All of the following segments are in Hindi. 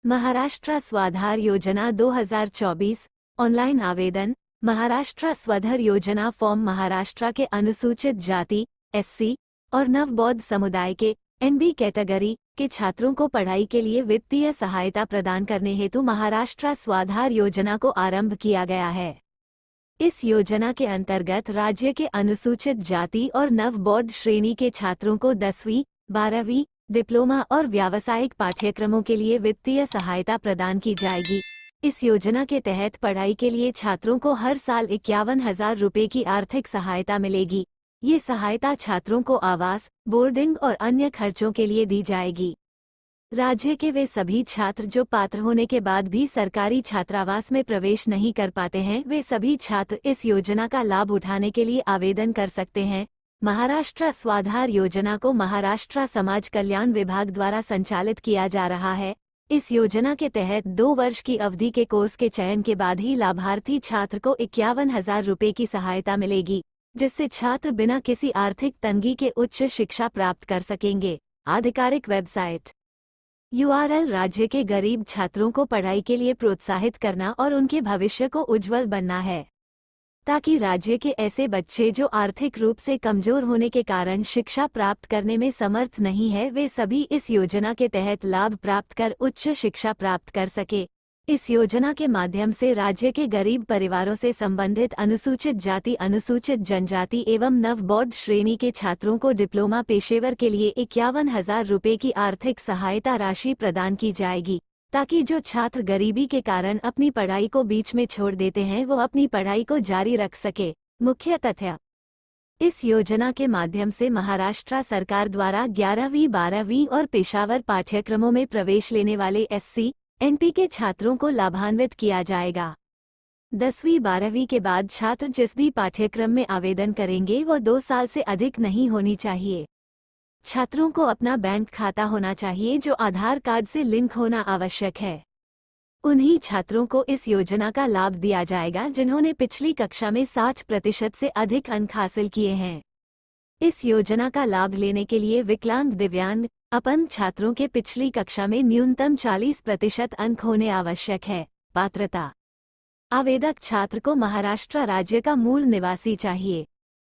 महाराष्ट्र स्वाधार योजना 2024 ऑनलाइन आवेदन। महाराष्ट्र स्वाधार योजना फॉर्म महाराष्ट्र के अनुसूचित जाति एससी और नवबौद्ध समुदाय के एनबी कैटेगरी के छात्रों को पढ़ाई के लिए वित्तीय सहायता प्रदान करने हेतु महाराष्ट्र स्वाधार योजना को आरंभ किया गया है। इस योजना के अंतर्गत राज्य के अनुसूचित जाति और नवबौद्ध श्रेणी के छात्रों को 10वीं, 12वीं, डिप्लोमा और व्यावसायिक पाठ्यक्रमों के लिए वित्तीय सहायता प्रदान की जाएगी। इस योजना के तहत पढ़ाई के लिए छात्रों को हर साल 51,000 रुपये की आर्थिक सहायता मिलेगी। ये सहायता छात्रों को आवास, बोर्डिंग और अन्य खर्चों के लिए दी जाएगी। राज्य के वे सभी छात्र जो पात्र होने के बाद भी सरकारी छात्रावास में प्रवेश नहीं कर पाते हैं, वे सभी छात्र इस योजना का लाभ उठाने के लिए आवेदन कर सकते हैं। महाराष्ट्र स्वाधार योजना को महाराष्ट्र समाज कल्याण विभाग द्वारा संचालित किया जा रहा है। इस योजना के तहत 2 वर्ष की अवधि के कोर्स के चयन के बाद ही लाभार्थी छात्र को 51,000 रुपये की सहायता मिलेगी, जिससे छात्र बिना किसी आर्थिक तंगी के उच्च शिक्षा प्राप्त कर सकेंगे। आधिकारिक वेबसाइट URL राज्य के गरीब छात्रों को पढ़ाई के लिए प्रोत्साहित करना और उनके भविष्य को उज्जवल बनना है, ताकि राज्य के ऐसे बच्चे जो आर्थिक रूप से कमजोर होने के कारण शिक्षा प्राप्त करने में समर्थ नहीं है, वे सभी इस योजना के तहत लाभ प्राप्त कर उच्च शिक्षा प्राप्त कर सके। इस योजना के माध्यम से राज्य के गरीब परिवारों से संबंधित अनुसूचित जाति, अनुसूचित जनजाति एवं नवबौद्ध श्रेणी के छात्रों को डिप्लोमा पेशेवर के लिए 51,000 रुपये की आर्थिक सहायता राशि प्रदान की जाएगी, ताकि जो छात्र गरीबी के कारण अपनी पढ़ाई को बीच में छोड़ देते हैं, वो अपनी पढ़ाई को जारी रख सके। मुख्य तथ्य: इस योजना के माध्यम से महाराष्ट्र सरकार द्वारा 11वीं, 12वीं और पेशेवर पाठ्यक्रमों में प्रवेश लेने वाले SC, NP के छात्रों को लाभान्वित किया जाएगा। 10वीं, 12वीं के बाद छात्र जिस भी पाठ्यक्रम में आवेदन करेंगे वो 2 साल से अधिक नहीं होनी चाहिए। छात्रों को अपना बैंक खाता होना चाहिए, जो आधार कार्ड से लिंक होना आवश्यक है। उन्हीं छात्रों को इस योजना का लाभ दिया जाएगा जिन्होंने पिछली कक्षा में 60% से अधिक अंक हासिल किए हैं। इस योजना का लाभ लेने के लिए विकलांग, दिव्यांग, अपंग छात्रों के पिछली कक्षा में न्यूनतम 40% अंक होने आवश्यक है। पात्रता: आवेदक छात्र को महाराष्ट्र राज्य का मूल निवासी चाहिए।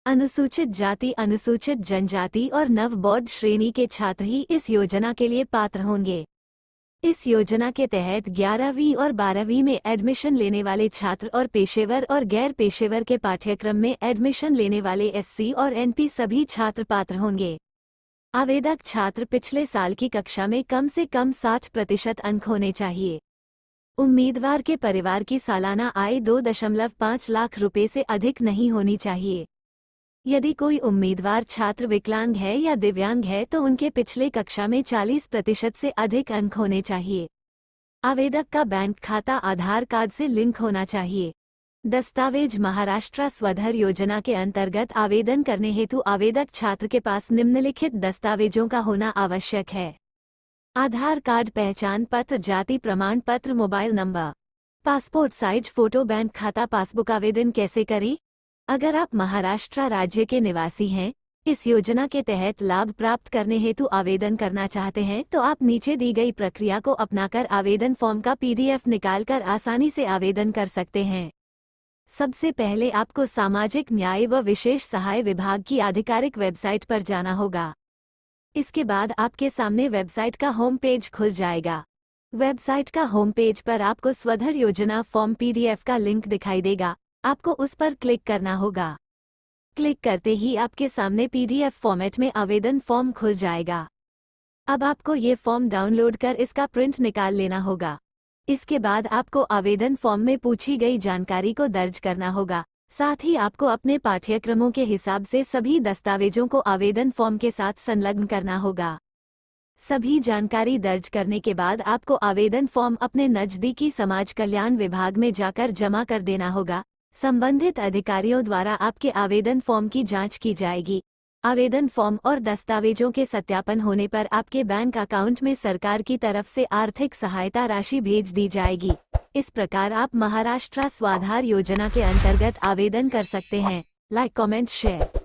अनुसूचित जाति, अनुसूचित जनजाति और नवबौद्ध श्रेणी के छात्र ही इस योजना के लिए पात्र होंगे। इस योजना के तहत 11वीं और 12वीं में एडमिशन लेने वाले छात्र और पेशेवर और गैर पेशेवर के पाठ्यक्रम में एडमिशन लेने वाले SC और NP सभी छात्र पात्र होंगे। आवेदक छात्र पिछले साल की कक्षा में कम से कम 60% अंक होने चाहिए। उम्मीदवार के परिवार की सालाना आय 2.5 लाख रुपये से अधिक नहीं होनी चाहिए। यदि कोई उम्मीदवार छात्र विकलांग है या दिव्यांग है तो उनके पिछले कक्षा में 40% से अधिक अंक होने चाहिए। आवेदक का बैंक खाता आधार कार्ड से लिंक होना चाहिए। दस्तावेज: महाराष्ट्र स्वाधार योजना के अंतर्गत आवेदन करने हेतु आवेदक छात्र के पास निम्नलिखित दस्तावेजों का होना आवश्यक है: आधार कार्ड, पहचान पत्र, जाति प्रमाण पत्र, mobile number, passport size photo, bank खाता पासबुक। आवेदन कैसे करें? अगर आप महाराष्ट्र राज्य के निवासी हैं, इस योजना के तहत लाभ प्राप्त करने हेतु आवेदन करना चाहते हैं, तो आप नीचे दी गई प्रक्रिया को अपनाकर आवेदन फॉर्म का PDF निकालकर आसानी से आवेदन कर सकते हैं। सबसे पहले आपको सामाजिक न्याय व विशेष सहाय विभाग की आधिकारिक वेबसाइट पर जाना होगा। इसके बाद आपके सामने वेबसाइट का होम पेज खुल जाएगा। वेबसाइट का होम पेज पर आपको स्वाधार योजना फॉर्म PDF का लिंक दिखाई देगा। आपको उस पर क्लिक करना होगा। क्लिक करते ही आपके सामने PDF फॉर्मेट में आवेदन फॉर्म खुल जाएगा। अब आपको ये फॉर्म डाउनलोड कर इसका प्रिंट निकाल लेना होगा। इसके बाद आपको आवेदन फॉर्म में पूछी गई जानकारी को दर्ज करना होगा। साथ ही आपको अपने पाठ्यक्रमों के हिसाब से सभी दस्तावेजों को आवेदन फॉर्म के साथ संलग्न करना होगा। सभी जानकारी दर्ज करने के बाद आपको आवेदन फॉर्म अपने नज़दीकी समाज कल्याण विभाग में जाकर जमा कर देना होगा। संबंधित अधिकारियों द्वारा आपके आवेदन फॉर्म की जांच की जाएगी। आवेदन फॉर्म और दस्तावेजों के सत्यापन होने पर आपके बैंक अकाउंट में सरकार की तरफ से आर्थिक सहायता राशि भेज दी जाएगी। इस प्रकार आप महाराष्ट्र स्वाधार योजना के अंतर्गत आवेदन कर सकते हैं। Like, comment, share.